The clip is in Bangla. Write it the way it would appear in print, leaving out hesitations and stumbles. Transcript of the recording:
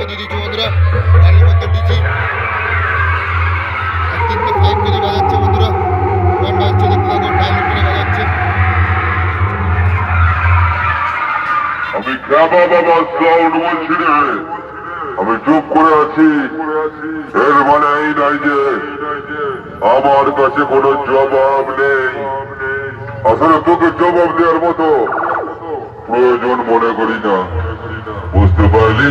মধ্যে দিচ্ছে বন্ধুরা, গাড়ির মধ্যে ডিজি 305 কেজি বাজাচ্ছে বন্ধুরা। গান বাজছে, দেখতে থাকো, ডায়লগ করে বাজাচ্ছে। আমি ক্যাবা বাবা সাউন্ড বলছি রে। আমি চুপ করে আছি, এর মানে এই নাই যে আমার কাছে কোনো জবাব নেই। আসলে তোকে জবাব দেওয়ার মতো প্রয়োজন মনে করি না, বুঝতে পারলি?